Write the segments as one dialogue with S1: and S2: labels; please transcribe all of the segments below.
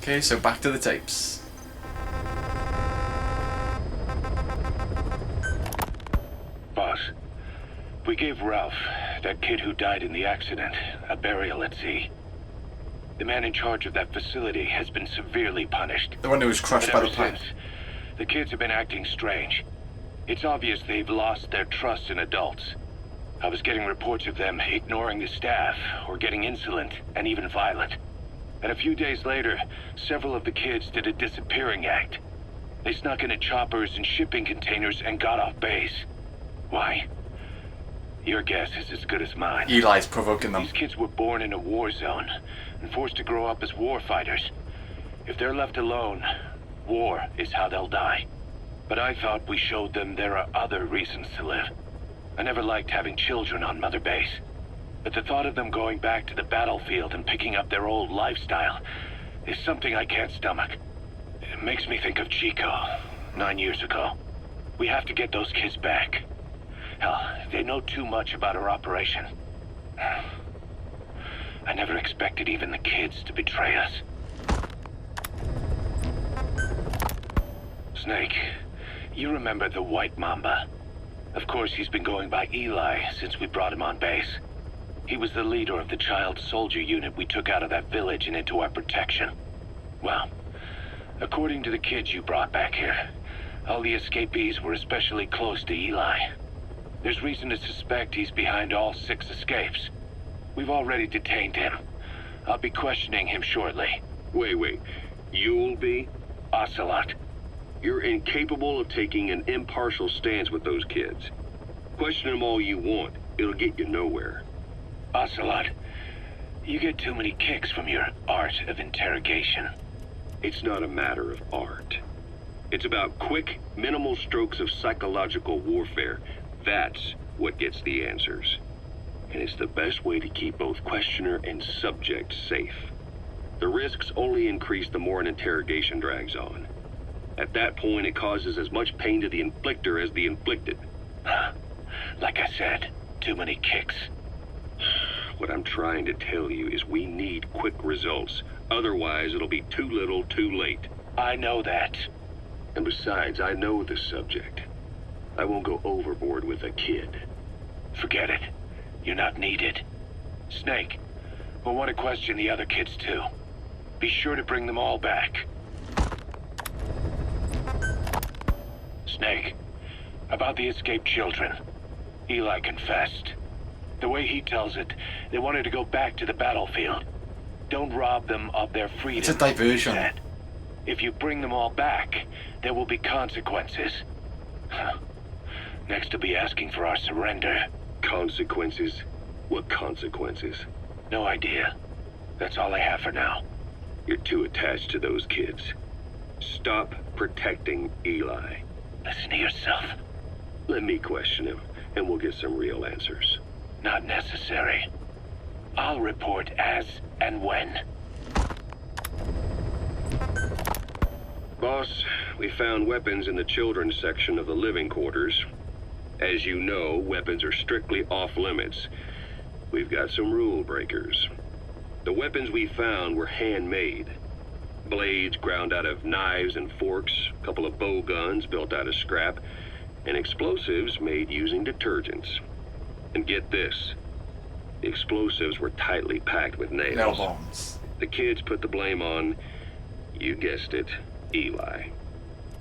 S1: Okay, so back to the tapes.
S2: Boss, we gave Ralph, that kid who died in the accident, a burial at sea. The man in charge of that facility has been severely punished.
S1: The one who was crushed by the
S2: Ever
S1: plane.
S2: since, the kids have been acting strange. It's obvious they've lost their trust in adults. I was getting reports of them ignoring the staff, or getting insolent, and even violent. And a few days later, several of the kids did a disappearing act. They snuck into choppers and shipping containers and got off base. Why? Your guess is as good as mine.
S1: Eli's provoking them.
S2: These kids were born in a war zone and forced to grow up as war fighters. If they're left alone, war is how they'll die. But I thought we showed them there are other reasons to live. I never liked having children on Motherbase. But the thought of them going back to the battlefield and picking up their old lifestyle is something I can't stomach. It makes me think of Chico, 9 years ago. We have to get those kids back. Hell, they know too much about our operation. I never expected even the kids to betray us. Snake, you remember the White Mamba? Of course, he's been going by Eli since we brought him on base. He was the leader of the child soldier unit we took out of that village and into our protection. Well, according to the kids you brought back here, all the escapees were especially close to Eli. There's reason to suspect he's behind all 6 escapes. We've already detained him. I'll be questioning him shortly.
S3: Wait. You'll be?
S2: Ocelot.
S3: You're incapable of taking an impartial stance with those kids. Question them all you want. It'll get you nowhere.
S2: Ocelot, you get too many kicks from your art of interrogation.
S3: It's not a matter of art. It's about quick, minimal strokes of psychological warfare. That's what gets the answers. And it's the best way to keep both questioner and subject safe. The risks only increase the more an interrogation drags on. At that point, it causes as much pain to the inflictor as the inflicted.
S2: Like I said, too many kicks.
S3: What I'm trying to tell you is we need quick results. Otherwise, it'll be too little, too late.
S2: I know that.
S3: And besides, I know the subject. I won't go overboard with a kid.
S2: Forget it. You're not needed. Snake, we'll want to question the other kids too. Be sure to bring them all back. Snake, about the escaped children. Eli confessed. The way he tells it, they wanted to go back to the battlefield. Don't rob them of their freedom.
S1: It's a diversion.
S2: he said. If you bring them all back, there will be consequences. Next to be asking for our surrender.
S3: Consequences? What consequences?
S2: No idea. That's all I have for now.
S3: You're too attached to those kids. Stop protecting Eli.
S2: Listen to yourself.
S3: Let me question him, and we'll get some real answers.
S2: Not necessary. I'll report as and when.
S3: Boss, we found weapons in the children's section of the living quarters. As you know, weapons are strictly off limits. We've got some rule breakers. The weapons we found were handmade. Blades ground out of knives and forks, a couple of bow guns built out of scrap, and explosives made using detergents. And get this, the explosives were tightly packed with nails.
S1: Nail bombs.
S3: The kids put the blame on, you guessed it, Eli.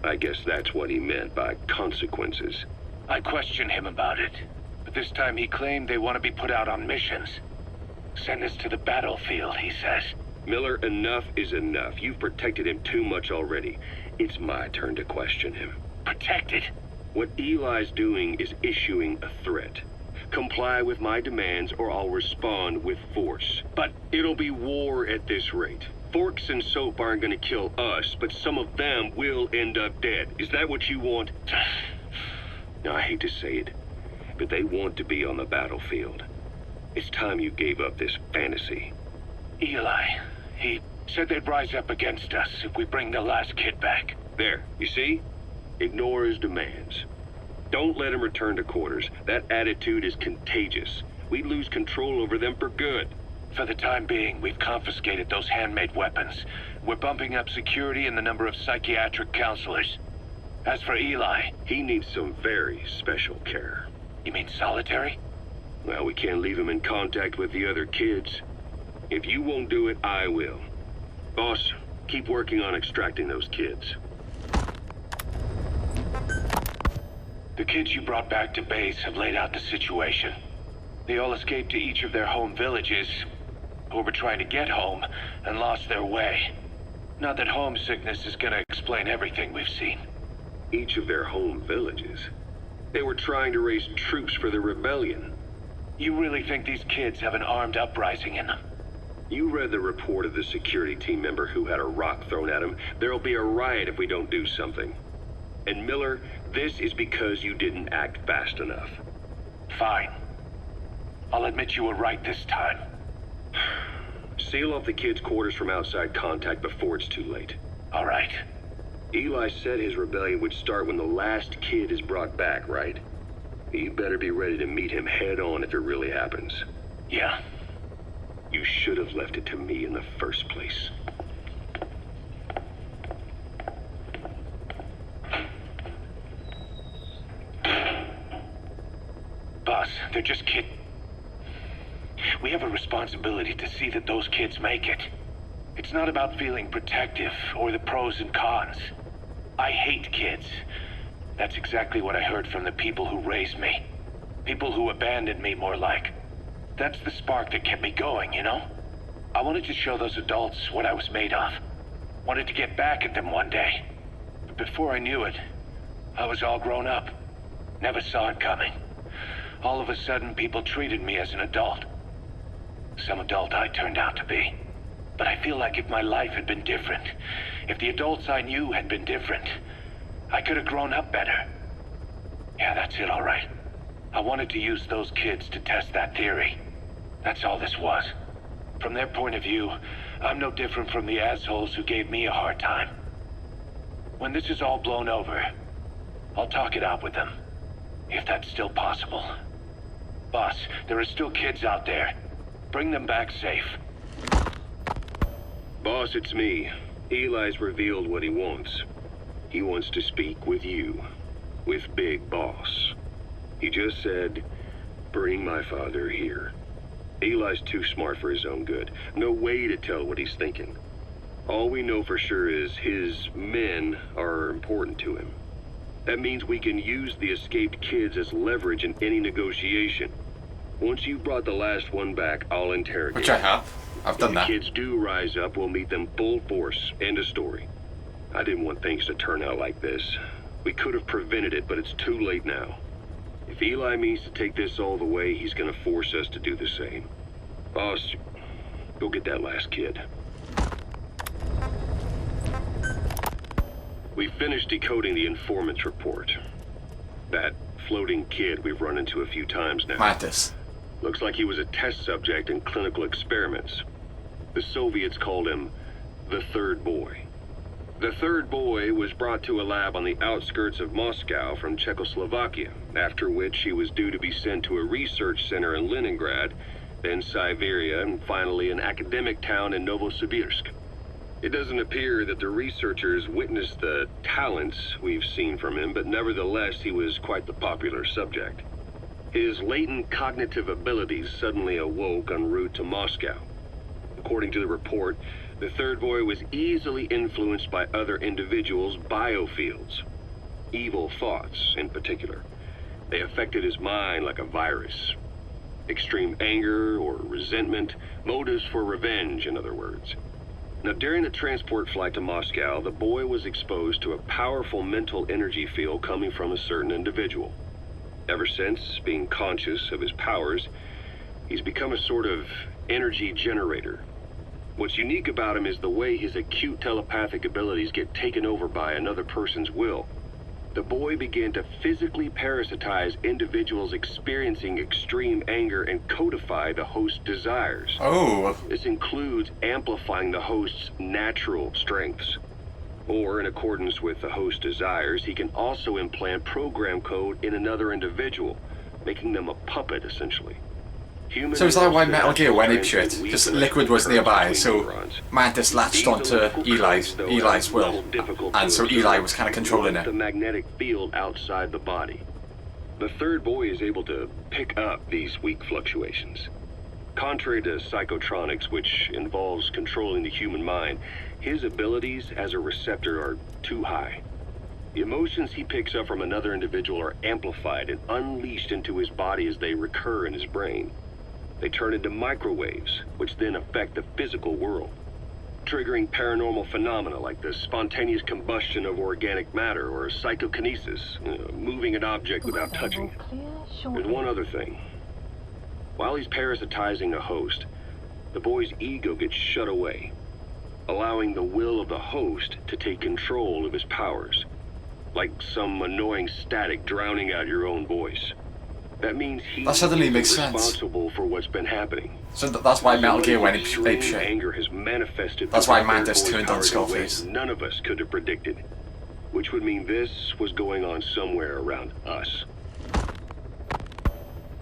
S3: I guess that's what he meant by consequences.
S2: I questioned him about it, but this time he claimed they want to be put out on missions. Send us to the battlefield, he says.
S3: Miller, enough is enough. You've protected him too much already. It's my turn to question him.
S2: Protected?
S3: What Eli's doing is issuing a threat. Comply with my demands or I'll respond with force. But it'll be war at this rate. Forks and soap aren't gonna kill us, but some of them will end up dead. Is that what you want? Now, I hate to say it, but they want to be on the battlefield. It's time you gave up this fantasy.
S2: Eli, he said they'd rise up against us if we bring the last kid back.
S3: There, you see? Ignore his demands. Don't let him return to quarters. That attitude is contagious. We'd lose control over them for good.
S2: For the time being, we've confiscated those handmade weapons. We're bumping up security and the number of psychiatric counselors. As for Eli...
S3: He needs some very special care.
S2: You mean solitary?
S3: Well, we can't leave him in contact with the other kids. If you won't do it, I will. Boss, keep working on extracting those kids.
S2: The kids you brought back to base have laid out the situation. They all escaped to each of their home villages, or were trying to get home, and lost their way. Not that homesickness is gonna explain everything we've seen.
S3: Each of their home villages? They were trying to raise troops for the rebellion.
S2: You really think these kids have an armed uprising in them?
S3: You read the report of the security team member who had a rock thrown at him. There'll be a riot if we don't do something. And Miller, this is because you didn't act fast enough.
S2: Fine. I'll admit you were right this time.
S3: Seal off the kids' quarters from outside contact before it's too late.
S2: All right.
S3: Eli said his rebellion would start when the last kid is brought back, right? You better be ready to meet him head on if it really happens.
S2: Yeah.
S3: You should have left it to me in the first place.
S2: Boss, they're just kids. We have a responsibility to see that those kids make it. It's not about feeling protective or the pros and cons. I hate kids. That's exactly what I heard from the people who raised me. People who abandoned me, more like. That's the spark that kept me going, you know? I wanted to show those adults what I was made of. Wanted to get back at them one day. But before I knew it, I was all grown up. Never saw it coming. All of a sudden, people treated me as an adult. Some adult I turned out to be. But I feel like if my life had been different, if the adults I knew had been different, I could have grown up better. Yeah, that's it, all right. I wanted to use those kids to test that theory. That's all this was. From their point of view, I'm no different from the assholes who gave me a hard time. When this is all blown over, I'll talk it out with them. If that's still possible. Boss, there are still kids out there. Bring them back safe.
S3: Boss, it's me. Eli's revealed what he wants. He wants to speak with you. With Big Boss. He just said, bring my father here. Eli's too smart for his own good. No way to tell what he's thinking. All we know for sure is his men are important to him. That means we can use the escaped kids as leverage in any negotiation. Once you've brought the last one back, I'll interrogate.
S1: Which I have. I've done that.
S3: If the kids do rise up, we'll meet them full force. End of story. I didn't want things to turn out like this. We could have prevented it, but it's too late now. If Eli means to take this all the way, he's gonna force us to do the same. Boss, go get that last kid. We finished decoding the informant's report. That floating kid we've run into a few times now.
S1: Mantis.
S3: Looks like he was a test subject in clinical experiments. The Soviets called him the Third Boy. The Third Boy was brought to a lab on the outskirts of Moscow from Czechoslovakia, after which he was due to be sent to a research center in Leningrad, then Siberia, and finally an academic town in Novosibirsk. It doesn't appear that the researchers witnessed the talents we've seen from him, but nevertheless he was quite the popular subject. His latent cognitive abilities suddenly awoke en route to Moscow. According to the report, the Third Boy was easily influenced by other individuals' biofields. Evil thoughts, in particular. They affected his mind like a virus. Extreme anger or resentment, motives for revenge, in other words. Now, during the transport flight to Moscow, the boy was exposed to a powerful mental energy field coming from a certain individual. Ever since, being conscious of his powers, he's become a sort of energy generator. What's unique about him is the way his acute telepathic abilities get taken over by another person's will. The boy began to physically parasitize individuals experiencing extreme anger and codify the host's desires.
S1: Oh.
S3: This includes amplifying the host's natural strengths. Or, in accordance with the host's desires, he can also implant program code in another individual, making them a puppet, essentially. Human
S1: So is that why
S3: neural
S1: Metal Gear went
S3: synapses
S1: apeshit?
S3: weak
S1: Because
S3: electrical
S1: Liquid was
S3: currents
S1: nearby,
S3: between
S1: so
S3: neurons.
S1: Mantis latched
S3: These
S1: onto
S3: electrical currents, though,
S1: Eli's
S3: are
S1: will,
S3: little difficult
S1: and
S3: to
S1: so
S3: observe.
S1: Eli was kind of controlling
S3: Blunt
S1: it.
S3: the magnetic field outside the body. The third boy is able to pick up these weak fluctuations. Contrary to psychotronics, which involves controlling the human mind, his abilities as a receptor are too high. The emotions he picks up from another individual are amplified and unleashed into his body as they recur in his brain. They turn into microwaves, which then affect the physical world, triggering paranormal phenomena like the spontaneous combustion of organic matter or psychokinesis, moving an object without touching it. There's one other thing. While he's parasitizing a host, the boy's ego gets shut away, allowing the will of the host to take control of his powers, like some annoying static drowning out your own voice. That means
S1: That suddenly
S3: he's
S1: makes sense.
S3: responsible for what's been happening.
S1: So that's why Metal Gear went
S3: Extreme
S1: apeshit.
S3: anger has manifested.
S1: That's
S3: through
S1: why
S3: the third
S1: Mantis
S3: boy's
S1: turned on
S3: powers in ways
S1: Skullface.
S3: none of us could have predicted, which would mean this was going on somewhere around us.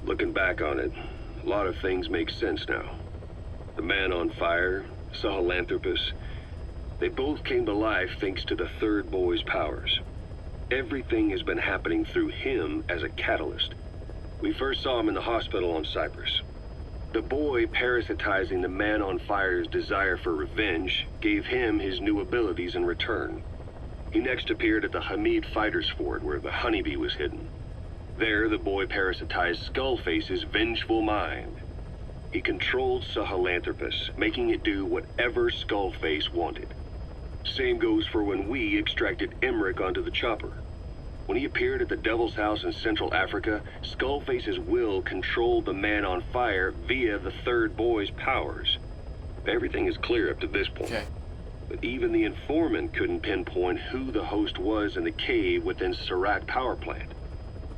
S3: Looking back on it, a lot of things make sense now. The man on fire, Sahelanthropus, they both came to life thanks to the third boy's powers. Everything has been happening through him as a catalyst. We first saw him in the hospital on Cyprus. The boy parasitizing the man on fire's desire for revenge gave him his new abilities in return. He next appeared at the Hamid Fighters Fort where the honeybee was hidden. There, the boy parasitized Skullface's vengeful mind. He controlled Sahelanthropus, making it do whatever Skullface wanted. Same goes for when we extracted Emmerich onto the chopper. When he appeared at the Devil's House in Central Africa, Skullface's will controlled the man on fire via the third boy's powers. Everything is clear up to this point.
S1: Okay.
S3: But even the informant couldn't pinpoint who the host was in the cave within Surat power plant.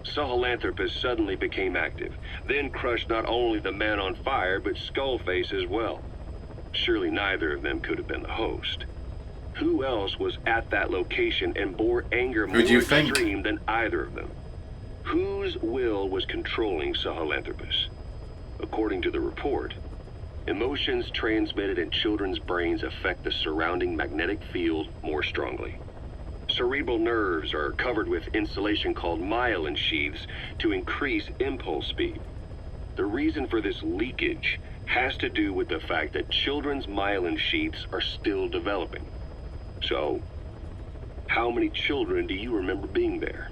S3: Sahelanthropus suddenly became active, then crushed not only the man on fire, but Skullface as well. Surely neither of them could have been the host. Who else was at that location and bore anger more
S1: Who do you think?
S3: extreme than either of them? Whose will was controlling Sahelanthropus? According to the report, emotions transmitted in children's brains affect the surrounding magnetic field more strongly. Cerebral nerves are covered with insulation called myelin sheaths to increase impulse speed. The reason for this leakage has to do with the fact that children's myelin sheaths are still developing. So, how many children do you remember being there?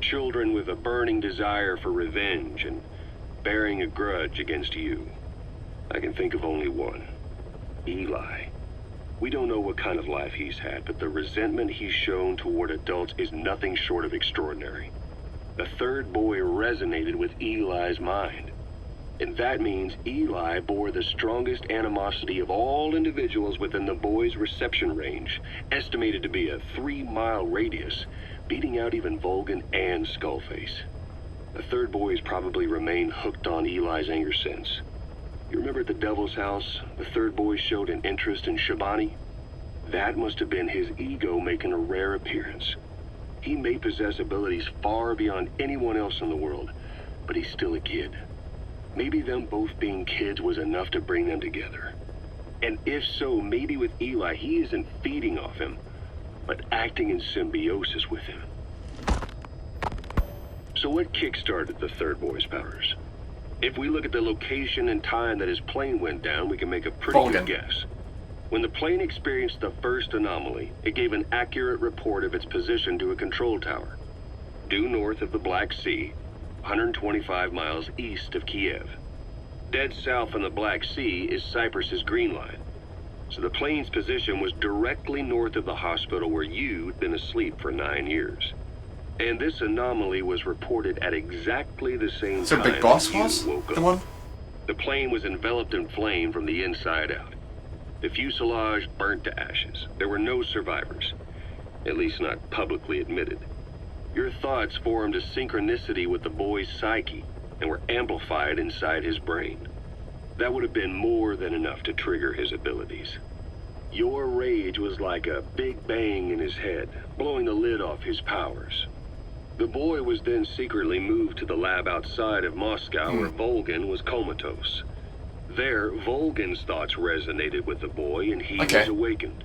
S3: Children with a burning desire for revenge and bearing a grudge against you. I can think of only one. Eli. We don't know what kind of life he's had, but the resentment he's shown toward adults is nothing short of extraordinary. The third boy resonated with Eli's mind. And that means Eli bore the strongest animosity of all individuals within the boy's reception range, estimated to be a 3-mile radius, beating out even Vulcan and Skullface. The third boy has probably remained hooked on Eli's anger since. You remember at the Devil's House, the third boy showed an interest in Shabani? That must have been his ego making a rare appearance. He may possess abilities far beyond anyone else in the world, but he's still a kid. Maybe them both being kids was enough to bring them together. And if so, maybe with Eli, he isn't feeding off him, but acting in symbiosis with him. So what kick-started the third boy's powers? If we look at the location and time that his plane went down, we can make a pretty
S1: Vulcan.
S3: good guess. When the plane experienced the first anomaly, it gave an accurate report of its position to a control tower, due north of the Black Sea, 125 miles east of Kiev. Dead south on the Black Sea is Cyprus's Green Line. So the plane's position was directly north of the hospital where you'd been asleep for 9 years. And this anomaly was reported at exactly the same
S1: So
S3: time
S1: Big Boss
S3: that you
S1: was
S3: woke
S1: the
S3: up.
S1: one?
S3: The plane was enveloped in flame from the inside out. The fuselage burnt to ashes. There were no survivors, at least not publicly admitted. Your thoughts formed a synchronicity with the boy's psyche and were amplified inside his brain. That would have been more than enough to trigger his abilities. Your rage was like a big bang in his head, blowing the lid off his powers. The boy was then secretly moved to the lab outside of Moscow where Volgin was comatose. There, Volgin's thoughts resonated with the boy and he was awakened.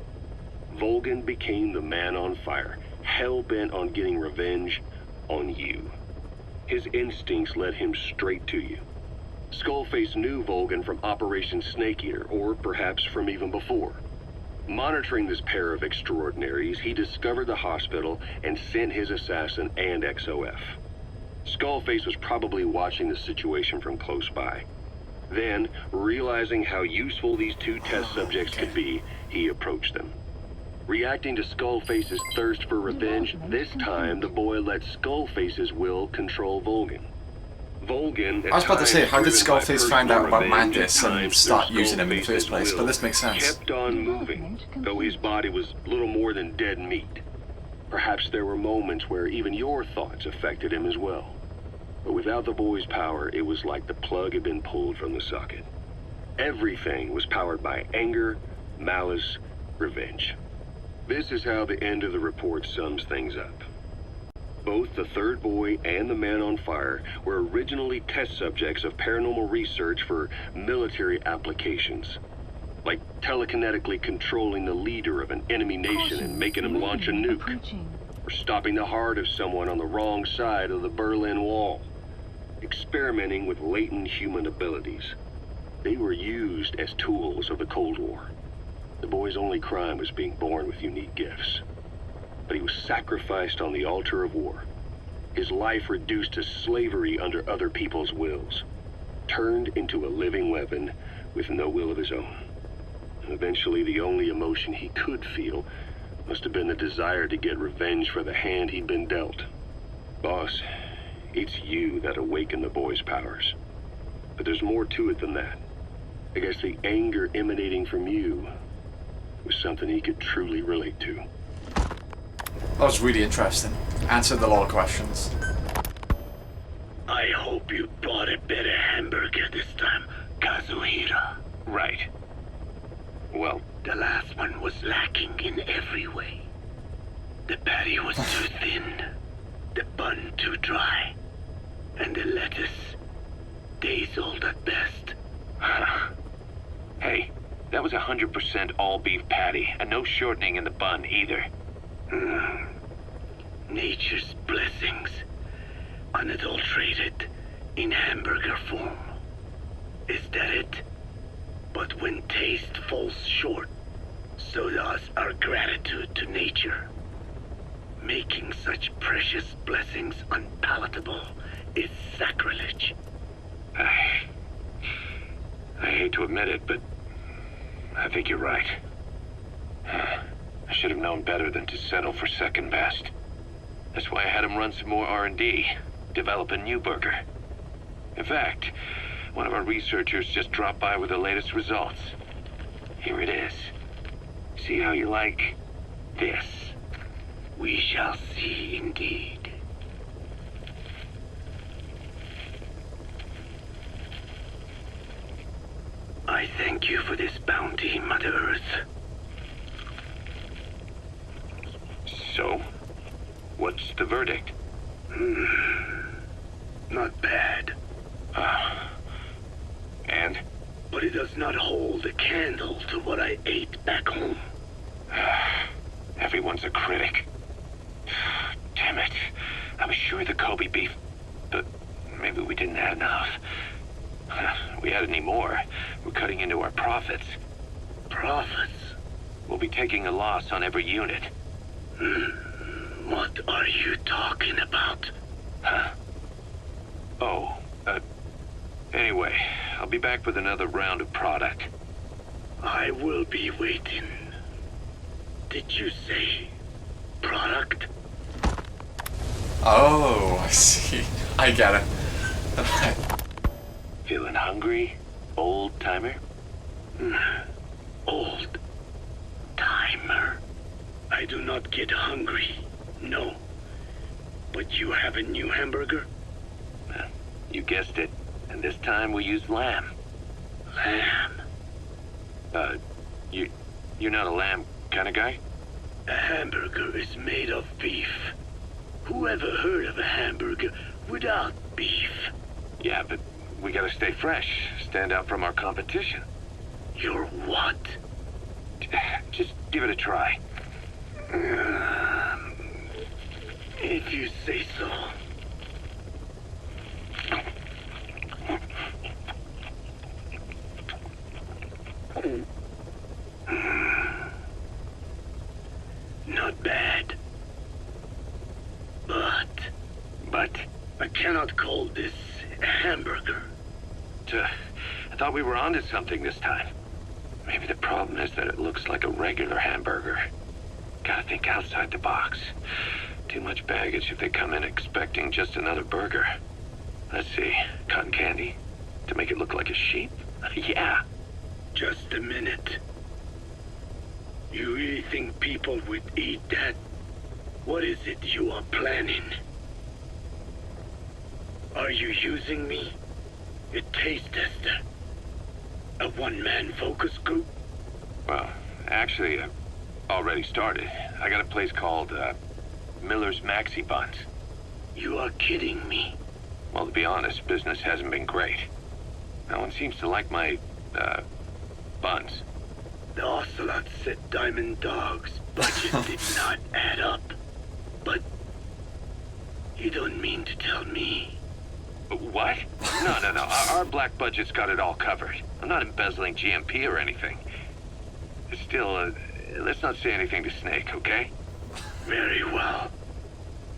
S3: Volgin became the man on fire, hell-bent on getting revenge on you. His instincts led him straight to you. Skullface knew Volgin from Operation Snake Eater, or perhaps from even before. Monitoring this pair of extraordinaries, he discovered the hospital and sent his assassin and XOF. Skullface was probably watching the situation from close by. Then, realizing how useful these two test subjects could be, he approached them. Reacting to Skullface's thirst for revenge, this time the boy let Skullface's will control Volgin. Volgin,
S1: I was about to say, how did Skullface find out about Mantis and start using him in the first place? But this makes sense.
S3: Kept on moving, though his body was little more than dead meat. Perhaps there were moments where even your thoughts affected him as well. But without the boy's power, it was like the plug had been pulled from the socket. Everything was powered by anger, malice, revenge. This is how the end of the report sums things up. Both the third boy and the man on fire were originally test subjects of paranormal research for military applications. Like telekinetically controlling the leader of an enemy nation and making him launch a nuke. Or stopping the heart of someone on the wrong side of the Berlin Wall. Experimenting with latent human abilities. They were used as tools of the Cold War. The boy's only crime was being born with unique gifts. But he was sacrificed on the altar of war. His life reduced to slavery under other people's wills. Turned into a living weapon with no will of his own. And eventually the only emotion he could feel must have been the desire to get revenge for the hand he'd been dealt. Boss, it's you that awakened the boy's powers. But there's more to it than that. I guess the anger emanating from you was something he could truly relate to.
S1: That was really interesting. Answered a lot of questions.
S4: I hope you bought a better hamburger this time, Kazuhira.
S2: Right. Well,
S4: The last one was lacking in every way. The patty was too thin, the bun too dry, and the lettuce days old at best.
S2: hey, that was 100% all beef patty, and no shortening in the bun either.
S4: Nature's blessings, unadulterated, in hamburger form. Is that it? But when taste falls short, so does our gratitude to nature. Making such precious blessings unpalatable is sacrilege.
S2: I hate to admit it, but I think you're right. I should have known better than to settle for second best. That's why I had him run some more R&D, develop a new burger. In fact, one of our researchers just dropped by with the latest results. Here it is. See how you like this?
S4: We shall see indeed. I thank you for this bounty, Mother Earth.
S2: So, what's the verdict?
S4: Not bad.
S2: And?
S4: But it does not hold a candle to what I ate back home.
S2: Everyone's a critic. Damn it. I was sure the Kobe beef, but maybe we didn't add enough. We add any more, we're cutting into our profits.
S4: Profits?
S2: We'll be taking a loss on every unit.
S4: What are you talking about?
S2: Huh? Oh, anyway, I'll be back with another round of product.
S4: I will be waiting. Did you say product?
S1: Oh, I see. I get it.
S2: Feeling hungry, old timer?
S4: Old timer. I do not get hungry, no. But you have a new hamburger?
S2: You guessed it. And this time we used lamb.
S4: Lamb?
S2: You're not a lamb kind of guy?
S4: A hamburger is made of beef. Who ever heard of a hamburger without beef?
S2: Yeah, but we gotta stay fresh, stand out from our competition.
S4: You're what?
S2: Just give it a try.
S4: If you say so. Not bad. But I cannot call this a hamburger.
S2: I thought we were onto something this time. Maybe the problem is that it looks like a regular hamburger. Gotta think outside the box. Too much baggage if they come in expecting just another burger. Let's see, cotton candy? To make it look like a sheep? Yeah.
S4: Just a minute. You really think people would eat that? What is it you are planning? Are you using me? A taste tester? A one-man focus group?
S2: Well, actually, already started. I got a place called, Miller's Maxi Buns.
S4: You are kidding me.
S2: Well, to be honest, business hasn't been great. No one seems to like my, buns.
S4: The Ocelot said Diamond Dog's budget did not add up. But you don't mean to tell me.
S2: What? No. Our black budget's got it all covered. I'm not embezzling GMP or anything. Still, let's not say anything to Snake, okay?
S4: Very well.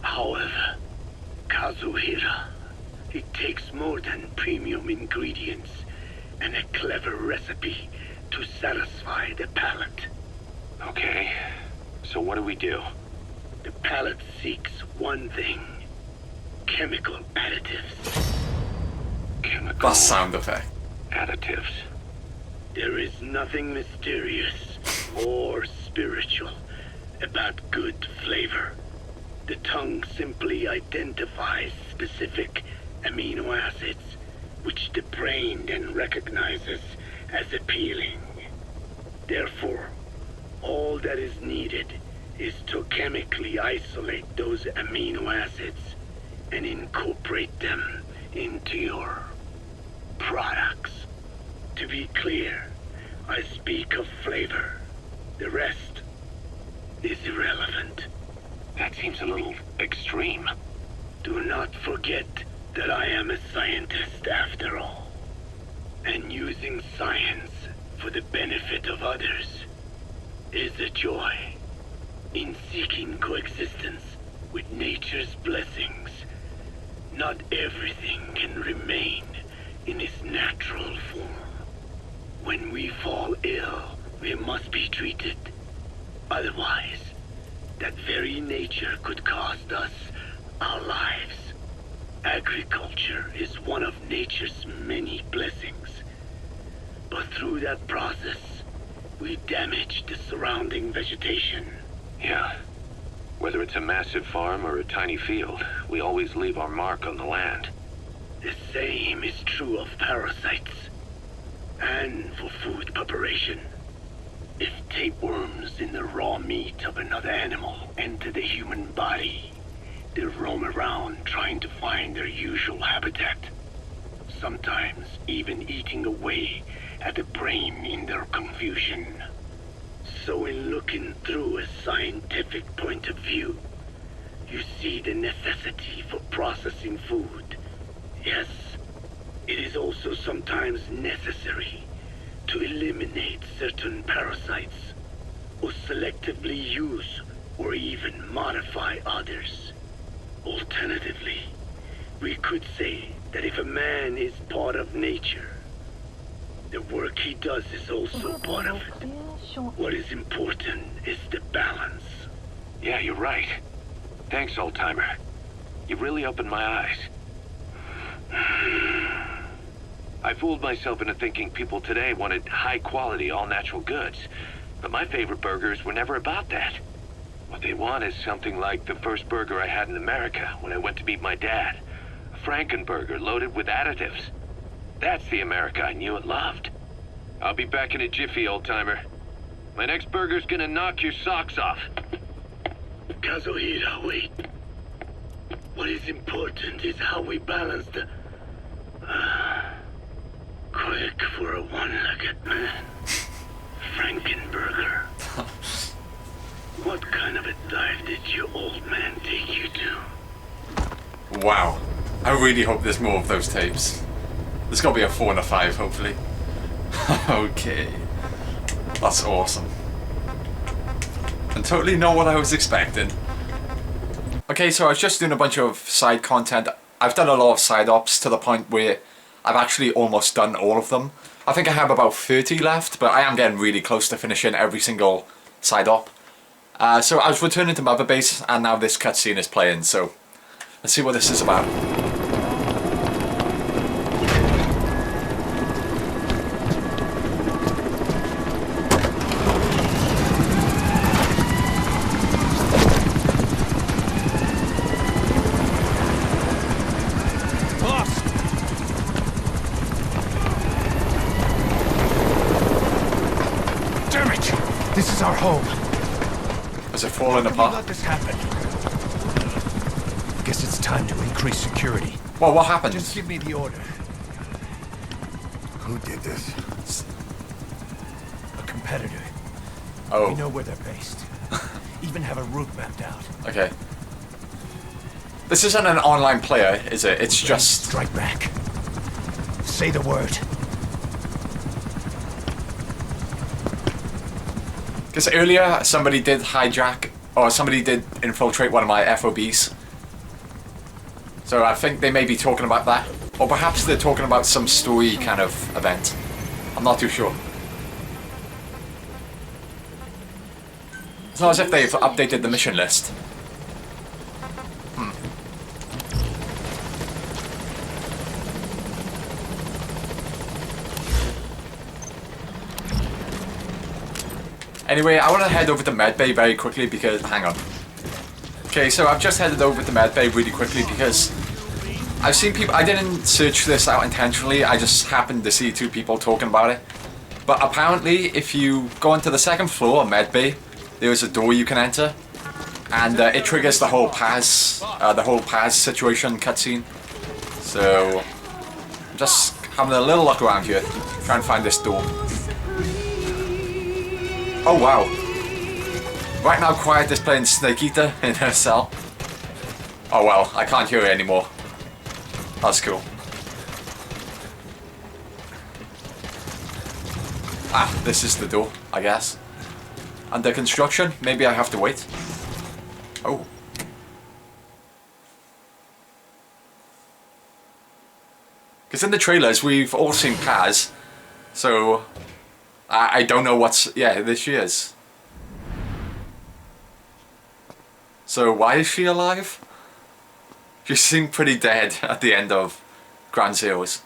S4: However, Kazuhira, it takes more than premium ingredients and a clever recipe to satisfy the palate.
S2: Okay, so what do we do?
S4: The palate seeks one thing. Chemical additives.
S2: Chemical
S1: That's sound effect.
S2: additives.
S4: There is nothing mysterious or spiritual about good flavor. The tongue simply identifies specific amino acids, which the brain then recognizes as appealing. Therefore, all that is needed is to chemically isolate those amino acids and incorporate them into your products. To be clear, I speak of flavor. The rest is irrelevant.
S2: That seems a little extreme.
S4: Do not forget that I am a scientist after all. And using science for the benefit of others is a joy. In seeking coexistence with nature's blessings, not everything can remain in its natural form. When we fall ill, we must be treated. Otherwise, that very nature could cost us our lives. Agriculture is one of nature's many blessings. But through that process, we damage the surrounding vegetation.
S2: Yeah. Whether it's a massive farm or a tiny field, we always leave our mark on the land.
S4: The same is true of parasites. And for food preparation. If tapeworms in the raw meat of another animal enter the human body, they roam around trying to find their usual habitat. Sometimes even eating away at the brain in their confusion. So in looking through a scientific point of view, you see the necessity for processing food. Yes, it is also sometimes necessary to eliminate certain parasites, or selectively use or even modify others. Alternatively, we could say that if a man is part of nature, the work he does is also part of it. What is important is the balance.
S2: Yeah, you're right. Thanks, old-timer. You really opened my eyes. I fooled myself into thinking people today wanted high-quality, all-natural goods. But my favorite burgers were never about that. What they want is something like the first burger I had in America when I went to meet my dad. A Frankenburger loaded with additives. That's the America I knew and loved. I'll be back in a jiffy, old-timer. My next burger's gonna knock your socks off.
S4: Kazuhira, wait. What is important is how we balance the... quick for a one-legged man. Frankenberger. What kind of a dive did your old man take you to?
S1: Wow. I really hope there's more of those tapes. There's got to be a 4 and a 5, hopefully. Okay. That's awesome. And totally not what I was expecting. Okay, so I was just doing a bunch of side content. I've done a lot of side ops to the point where I've actually almost done all of them. I think I have about 30 left, but I am getting really close to finishing every single side op. So I was returning to Motherbase, and now this cutscene is playing, so let's see what this is about.
S5: This is our home.
S1: Is it falling apart?
S5: Let this happen. Guess it's time to increase security.
S1: Well, what happened?
S5: Just give me the order.
S6: Who did this?
S5: A competitor.
S1: Oh.
S5: We know where they're based. Even have a route mapped out.
S1: Okay. This isn't an online player, is it? It's just...
S5: Strike back. Say the word.
S1: Because earlier somebody did hijack, or somebody did infiltrate one of my FOBs. So I think they may be talking about that. Or perhaps they're talking about some story kind of event. I'm not too sure. It's not as if they've updated the mission list. Anyway, I want to head over to Medbay very quickly because... hang on. Okay, so I've just headed over to Medbay really quickly because I've seen people... I didn't search this out intentionally, I just happened to see 2 people talking about it. But apparently, if you go onto the 2nd floor of Medbay, there is a door you can enter. And it triggers the whole Paz situation cutscene. So, I'm just having a little look around here, trying to find this door. Oh wow. Right now Quiet is playing Snake Eater in her cell. Oh well, I can't hear it anymore. That's cool. Ah, this is the door, I guess. Under construction, maybe I have to wait. Oh. Because in the trailers we've all seen Paz, so... I don't know what's... yeah, there she is. So why is she alive? She seemed pretty dead at the end of Ground Zeroes.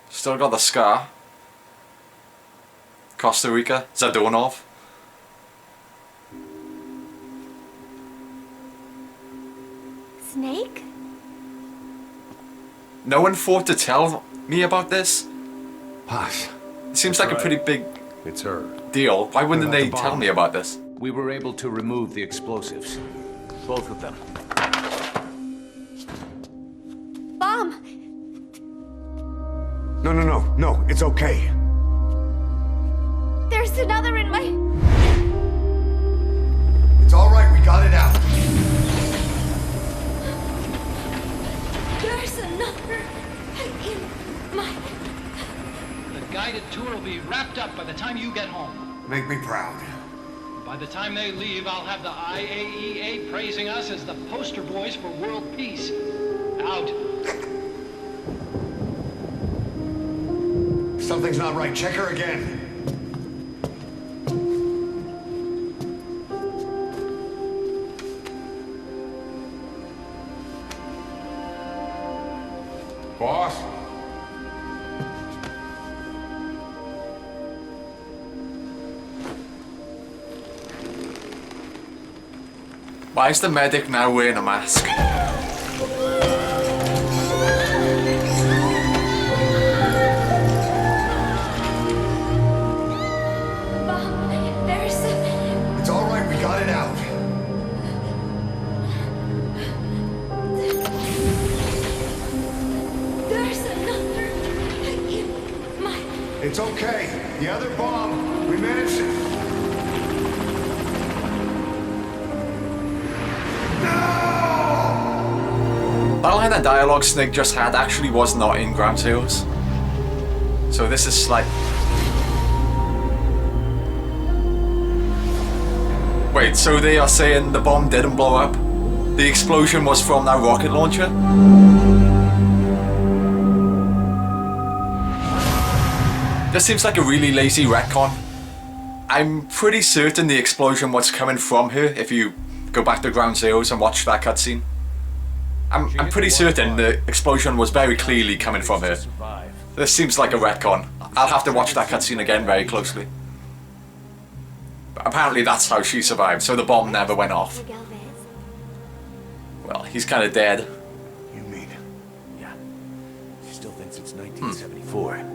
S1: Still got the scar. Costa Rica, Zadornov.
S7: Snake?
S1: No one thought to tell me about this?
S6: Paz.
S1: It seems like a pretty big
S6: It's her.
S1: deal. Why wouldn't
S6: What about
S1: they
S6: the
S1: tell
S6: bomb?
S1: me about this?
S8: We were able to remove the explosives. Both of them.
S7: Bomb!
S6: No, it's okay.
S7: There's another in my...
S6: It's all right, we got it out.
S7: There's another in my...
S9: The guided tour will be wrapped up by the time you get home.
S6: Make me proud.
S9: By the time they leave, I'll have the IAEA praising us as the poster boys for world peace. Out.
S6: Something's not right. Check her again. Boss?
S1: Why is the medic now wearing a mask?
S7: Bomb! There's
S6: It's okay. The other bomb, we managed it.
S1: That line of dialogue Snake just had actually was not in Ground Zeroes. So this is slight. Wait, so they are saying the bomb didn't blow up? The explosion was from that rocket launcher? This seems like a really lazy retcon. I'm pretty certain the explosion was coming from her if you go back to Ground Zeroes and watch that cutscene. I'm pretty certain the explosion was very clearly coming from her. This seems like a retcon. I'll have to watch that cutscene again very closely. But apparently that's how she survived, so the bomb never went off. Well, he's kind of dead.
S5: You mean? Yeah. She still thinks it's 1974.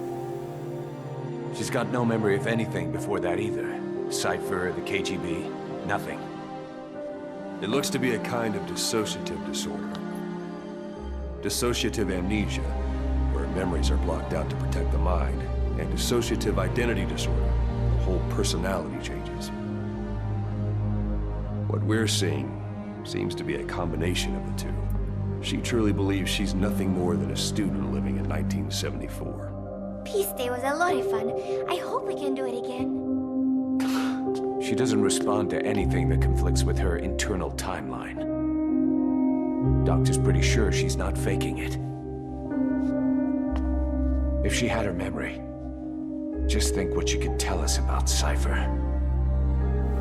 S5: She's got no memory of anything before that either. Cypher, the KGB, nothing.
S10: It looks to be a kind of dissociative disorder. Dissociative amnesia, where memories are blocked out to protect the mind, and dissociative identity disorder, whole personality changes. What we're seeing seems to be a combination of the two. She truly believes she's nothing more than a student living in 1974.
S7: Peace Day was a lot of fun. I hope we can do it again.
S5: She doesn't respond to anything that conflicts with her internal timeline. Doctor's pretty sure she's not faking it. If she had her memory, just think what she could tell us about Cypher.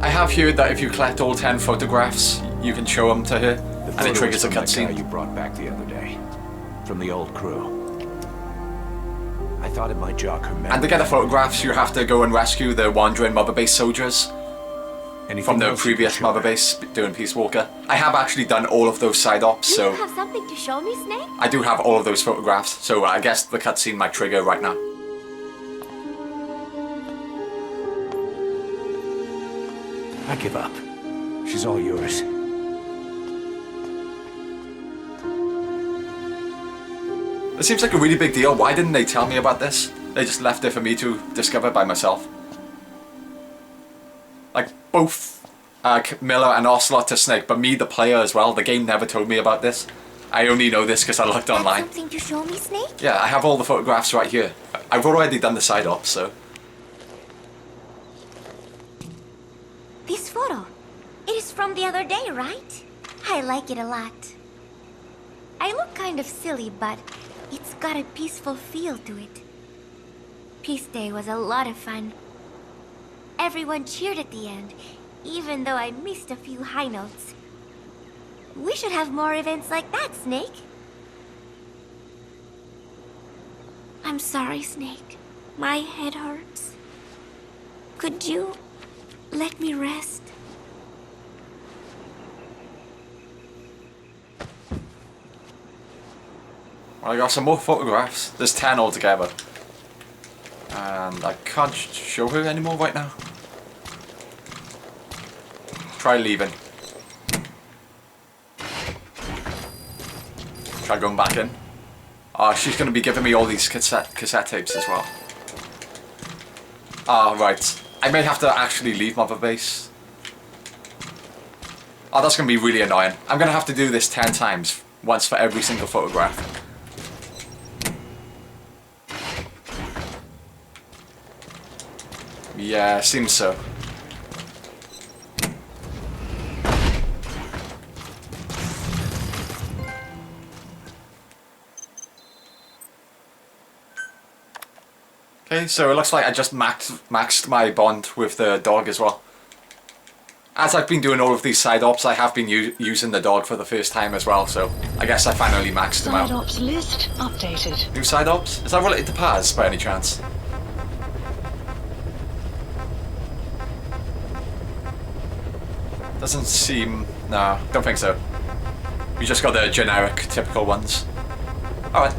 S1: I have heard that if you collect all 10 photographs, you can show them to her, and it triggers a
S5: The guy
S1: cutscene.
S5: you brought back the other day, from the old crew. I thought it might jog her memory.
S1: And to get the photographs, you have to go and rescue the wandering Motherbase soldiers from the previous Motherbase doing Peace Walker. I have actually done all of those side ops,
S7: Do
S1: so
S7: you have something to show me, Snake?
S1: I do have all of those photographs, so I guess the cutscene might trigger right now.
S5: I give up. She's all yours.
S1: It seems like a really big deal. Why didn't they tell me about this? They just left it for me to discover by myself. Like, both Miller and Ocelot to Snake, but me, the player, as well. The game never told me about this. I only know this because I looked online.
S7: Something to show me, Snake?
S1: Yeah, I have all the photographs right here. I've already done the side ops, so...
S7: This photo. It is from the other day, right? I like it a lot. I look kind of silly, but it's got a peaceful feel to it. Peace Day was a lot of fun. Everyone cheered at the end, even though I missed a few high notes. We should have more events like that, Snake. I'm sorry, Snake. My head hurts. Could you let me rest?
S1: Well, I got some more photographs. There's 10 altogether. And I can't show her anymore right now. Try leaving. Try going back in. Oh, she's going to be giving me all these cassette tapes as well. Ah, right. I may have to actually leave Motherbase. Oh, that's going to be really annoying. I'm going to have to do this 10 times. Once for every single photograph. Yeah, seems so. Okay, so it looks like I just maxed my bond with the dog as well. As I've been doing all of these side ops, I have been using the dog for the first time as well, so I guess I finally maxed him out.
S11: Side ops list updated.
S1: New side ops? Is that related to Paz by any chance? Doesn't seem... No, don't think so. We just got the generic, typical ones. Alright.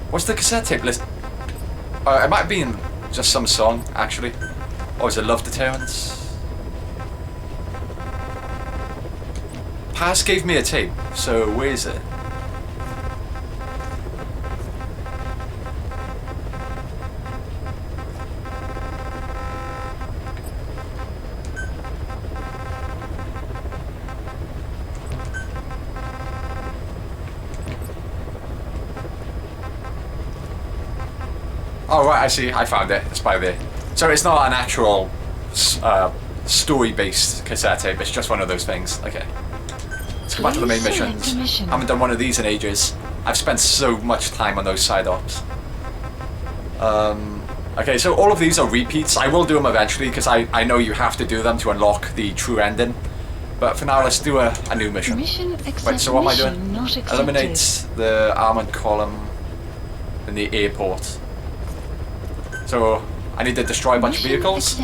S1: What's the cassette tape list? It might have been just some song, actually. Or is it Love Deterrence? Paz gave me a tape, so where is it? Oh right, I see. I found it. It's by there. So it's not an actual story-based cassette tape. It's just one of those things. Okay. Let's go back to the main missions. I haven't done one of these in ages. I've spent so much time on those side ops. Okay, so all of these are repeats. I will do them eventually because I know you have to do them to unlock the true ending. But for now, let's do a new mission. Wait, so what am I doing? Eliminates the armored column in the airport. So I need to destroy a bunch of vehicles.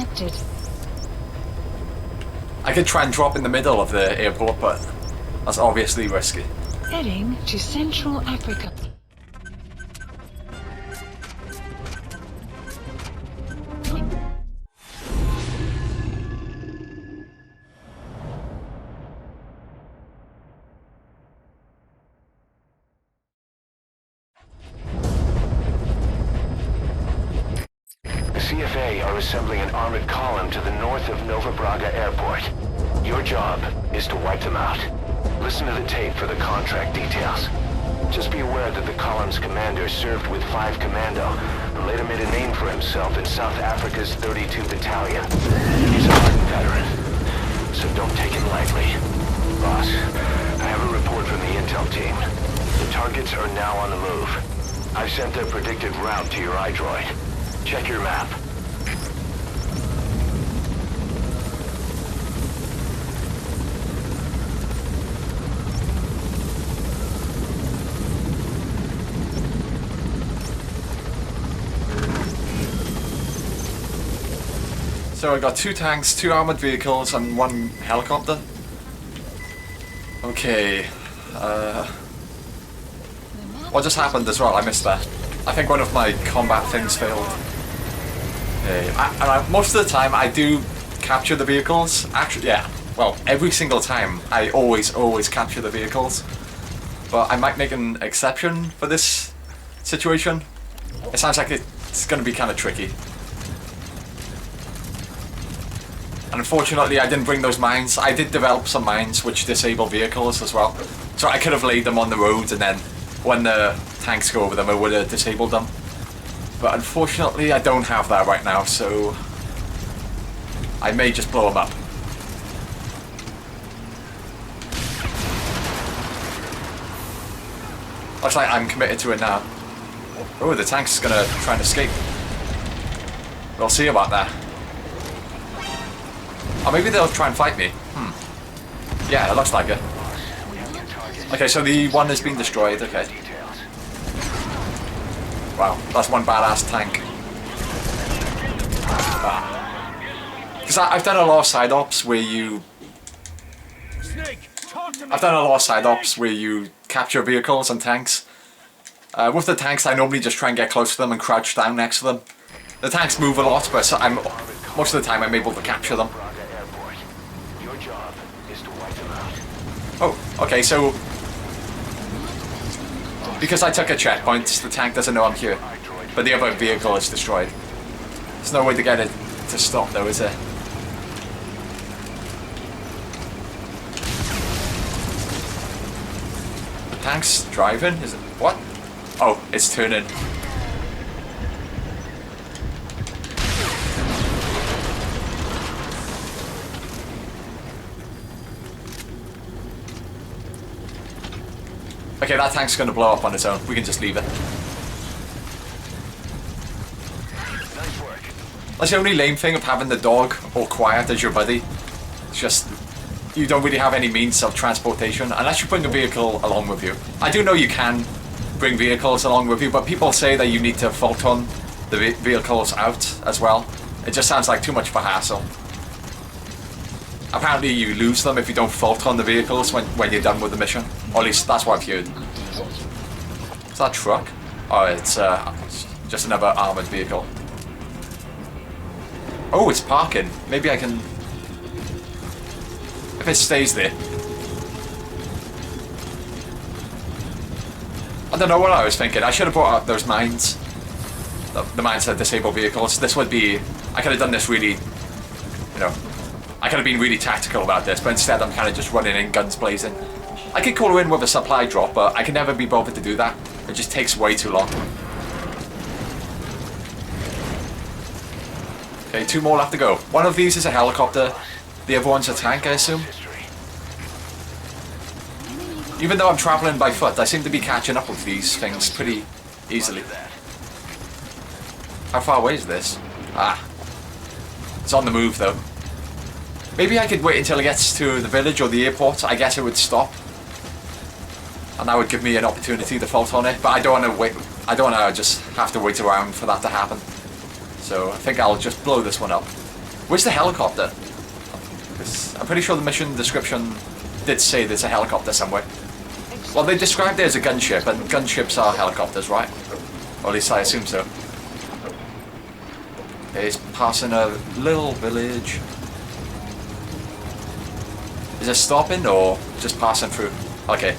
S1: I could try and drop in the middle of the airport, but that's obviously risky.
S11: Heading to Central Africa.
S2: CFA are assembling an armored column to the north of Nova Braga Airport. Your job is to wipe them out. Listen to the tape for the contract details. Just be aware that the column's commander served with 5 Commando and later made a name for himself in South Africa's 32 Battalion. He's a hardened veteran, so don't take him lightly. Boss, I have a report from the intel team. The targets are now on the move. I've sent their predicted route to your iDroid. Check your map.
S1: So I got 2 tanks, 2 armored vehicles, and 1 helicopter. Okay. What just happened as well? I missed that. I think one of my combat things failed. Most of the time I do capture the vehicles. Actually, yeah. Well, every single time I always capture the vehicles. But I might make an exception for this situation. It sounds like it's going to be kind of tricky. And unfortunately I didn't bring those mines. I did develop some mines which disable vehicles as well. So I could have laid them on the roads and then when the tanks go over them I would have disabled them. But unfortunately I don't have that right now, so I may just blow them up. Looks like I'm committed to it now. Oh, the tank's gonna try and escape. We'll see about that. Or maybe they'll try and fight me. Yeah, it looks like it. Okay, so the one has been destroyed, okay. Wow, that's one badass tank. Because I've done a lot of side ops where you... capture vehicles and tanks. With the tanks, I normally just try and get close to them and crouch down next to them. The tanks move a lot, but most of the time I'm able to capture them. Oh, okay, so... because I took a checkpoint, the tank doesn't know I'm here. But the other vehicle is destroyed. There's no way to get it to stop though, is there? The tank's driving? Is it... what? Oh, it's turning. Okay, that tank's going to blow up on its own. We can just leave it.
S2: Nice work.
S1: That's the only lame thing of having the dog or quiet as your buddy. It's just, you don't really have any means of transportation unless you bring a vehicle along with you. I do know you can bring vehicles along with you, but people say that you need to Photon the vehicles out as well. It just sounds like too much of a hassle. Apparently you lose them if you don't Photon the vehicles when you're done with the mission. Or at least that's what I've heard. Is that a truck? Oh, it's just another armoured vehicle. Oh, it's parking. Maybe I can... if it stays there. I don't know what I was thinking. I should have brought out those mines. The mines that disable vehicles. This would be... I could have done this really... you know... I could have been really tactical about this, but instead I'm kind of just running in, guns blazing. I could call in with a supply drop, but I can never be bothered to do that. It just takes way too long. Okay, 2 more left to go. One of these is a helicopter. The other one's a tank, I assume. Even though I'm traveling by foot, I seem to be catching up with these things pretty easily. How far away is this? Ah. It's on the move, though. Maybe I could wait until it gets to the village or the airport. I guess it would stop. And that would give me an opportunity to fault on it. But I don't want to wait. I don't want to just have to wait around for that to happen. So I think I'll just blow this one up. Where's the helicopter? Because I'm pretty sure the mission description did say there's a helicopter somewhere. Well, they described it as a gunship, and gunships are helicopters, right? Or at least I assume so. Okay, it's passing a little village. Is it stopping or just passing through? Okay.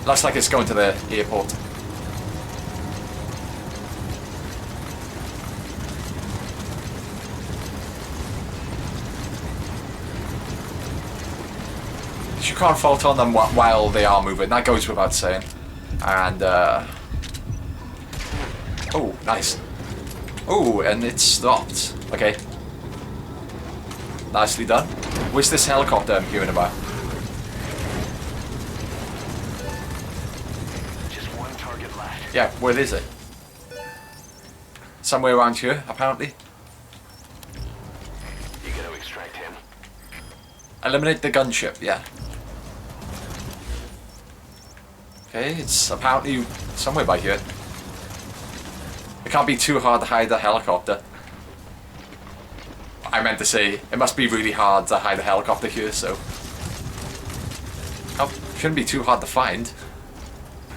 S1: Looks like it's going to the airport. You can't fault on them while they are moving, that goes without saying. And, oh, nice. Oh, and it stopped. Okay. Nicely done. Where's this helicopter I'm hearing about?
S3: Just one target left.
S1: Yeah, where is it? Somewhere around here, apparently.
S3: You gotta extract him.
S1: Eliminate the gunship, yeah. Okay, it's apparently somewhere by here. It can't be too hard to hide a helicopter. I meant to say, it must be really hard to hide a helicopter here, so... Oh, shouldn't be too hard to find.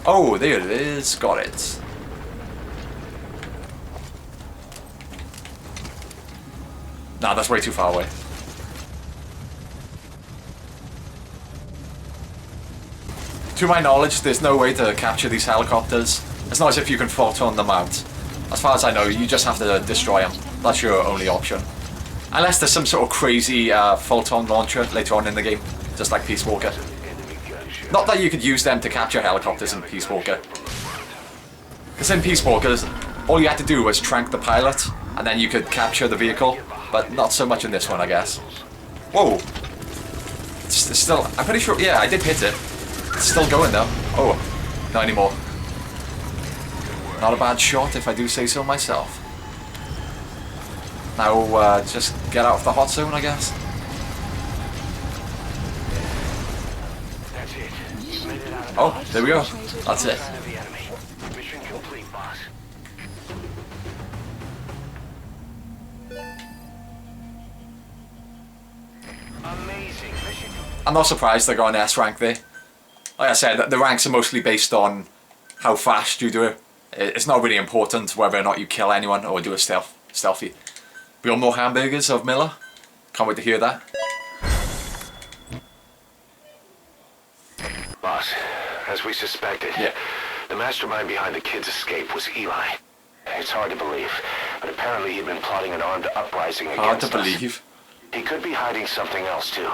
S1: Oh, there it is, got it. Nah, that's way too far away. To my knowledge, there's no way to capture these helicopters. It's not as if you can photon them out. As far as I know, you just have to destroy them. That's your only option. Unless there's some sort of crazy photon launcher later on in the game, just like Peace Walker. Not that you could use them to capture helicopters in Peace Walker. Because in Peace Walker, all you had to do was trank the pilot, and then you could capture the vehicle, but not so much in this one, I guess. Whoa! It's still, I'm pretty sure, yeah, I did hit it. It's still going though. Oh, not anymore. Not a bad shot if I do say so myself. Now, just get out of the hot zone, I guess.
S3: That's it. You made it out of
S1: Oh, there we go. That's it.
S3: the enemy. Mission complete, boss. Amazing mission.
S1: I'm not surprised they got an S rank there. Like I said, the ranks are mostly based on how fast you do it. It's not really important whether or not you kill anyone or do a stealthy. We got more hamburgers of Miller. Can't wait to hear that.
S3: Boss, as we suspected,
S1: Yeah.
S3: the mastermind behind the kid's escape was Eli. It's hard to believe, but apparently he'd been plotting an armed uprising against us.
S1: Hard to believe.
S3: He could be hiding something else too.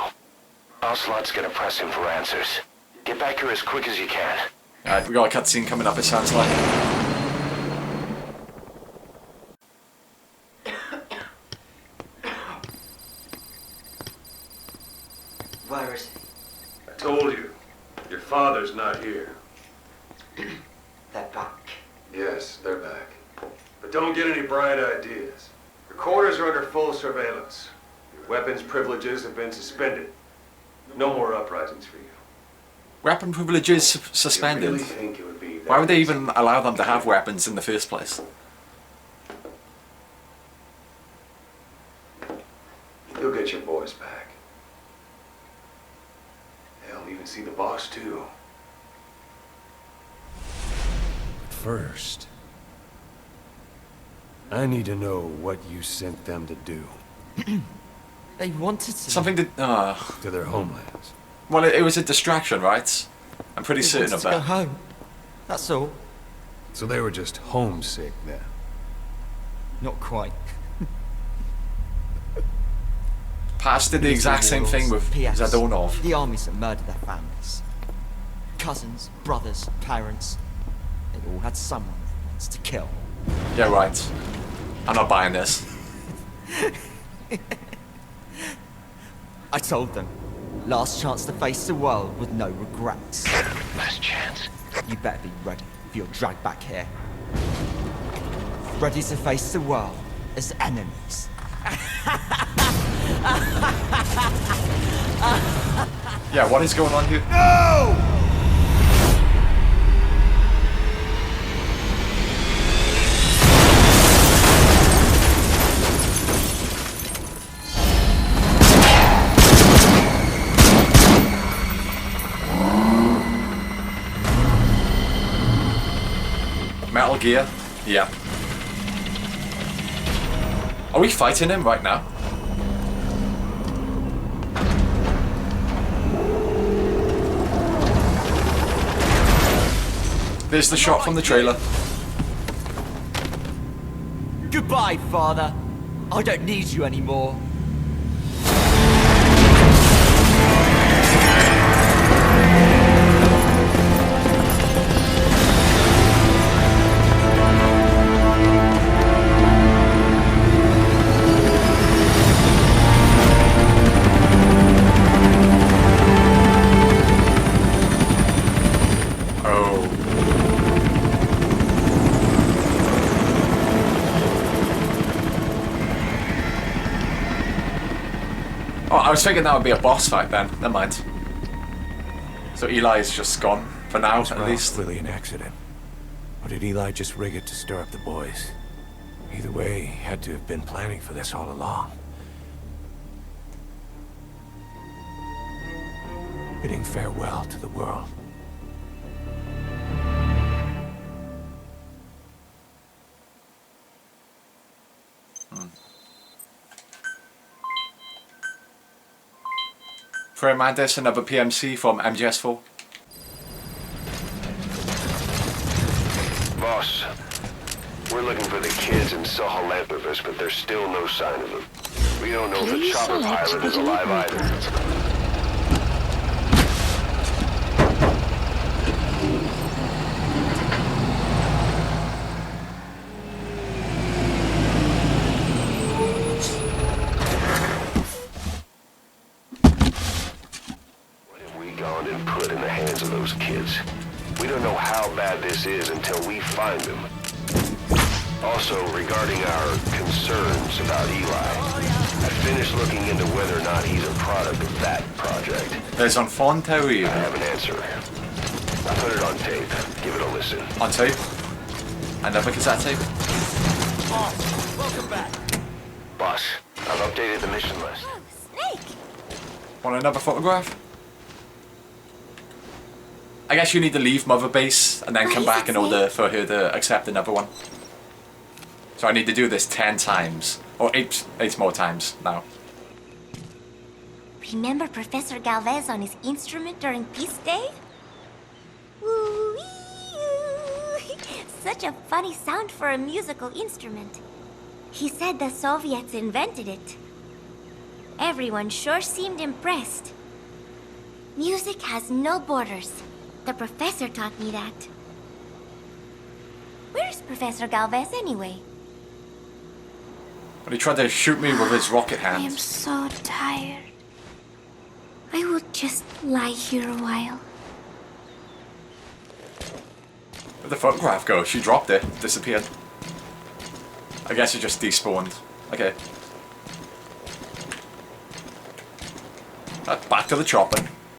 S3: Ocelot's gonna press him for answers. Get back here as quick as you can.
S1: Alright, we got a cutscene coming up, it sounds like.
S12: Where is he?
S10: I told you. Your father's not here.
S12: They're back.
S10: Yes, they're back. But don't get any bright ideas. Your quarters are under full surveillance. Your weapons privileges have been suspended. No more uprisings for you.
S1: Weapon privileges suspended.
S10: You really think it would be that
S1: Why would they
S10: easy?
S1: even allow them to have weapons in the first place?
S10: You'll get your boys back. Hell, even see the boss too. But first, I need to know what you sent them to do.
S12: They wanted to.
S1: Something to...
S10: To their homelands.
S1: Well, it was a distraction, right? I'm pretty
S12: They
S1: certain
S12: wanted
S1: of
S12: to go
S1: that.
S12: home. That's all.
S10: So they were just homesick then.
S12: Not quite.
S1: Past did the exact same thing with
S12: P.S.
S1: Zadornov.
S12: The armies that murdered their families. Cousins, brothers, parents. They all had someone they wanted to kill.
S1: Yeah, right. I'm not buying this.
S12: I told them. Last chance to face the world with no regrets.
S2: Last chance.
S12: You better be ready if you're dragged back here. Ready to face the world as enemies.
S1: Yeah, what is going on here?
S12: No!
S1: Metal Gear? Yeah. Are we fighting him right now? There's the shot from the trailer.
S12: Goodbye, Father. I don't need you anymore.
S1: I was thinking that would be a boss fight then. Never mind. So Eli is just gone for now, at least.
S5: Really an accident. Or did Eli just rig it to stir up the boys? Either way, he had to have been planning for this all along. Bidding farewell to the world.
S1: For Mantis, another PMC from MGS4.
S3: Boss, we're looking for the kids in Motherbase, but there's still no sign of them. We don't know if the chopper pilot is alive either. Put in the hands of those kids. We don't know how bad this is until we find them. Also, regarding our concerns about Eli, I finished looking into whether or not he's a product of that project.
S1: There's on Fontaine.
S3: I have an answer. I put it on tape. Give it a listen.
S1: On tape? Another cassette tape?
S12: Oh, welcome back.
S3: Boss, I've updated the mission list.
S7: Oh, Snake!
S1: Want another photograph? I guess you need to leave Motherbase and then come back in order for her to accept another one. So I need to do this 10 times. Or 8 more times now.
S7: Remember Professor Galvez on his instrument during Peace Day? Woo-wee-oo. Such a funny sound for a musical instrument. He said the Soviets invented it. Everyone sure seemed impressed. Music has no borders. The professor taught me that. Where's Professor Galvez anyway?
S1: But he tried to shoot me with his rocket hand.
S7: I am so tired. I will just lie here a while.
S1: Where'd the photograph go? She dropped it. Disappeared. I guess it just despawned. Okay. Back to the chopping.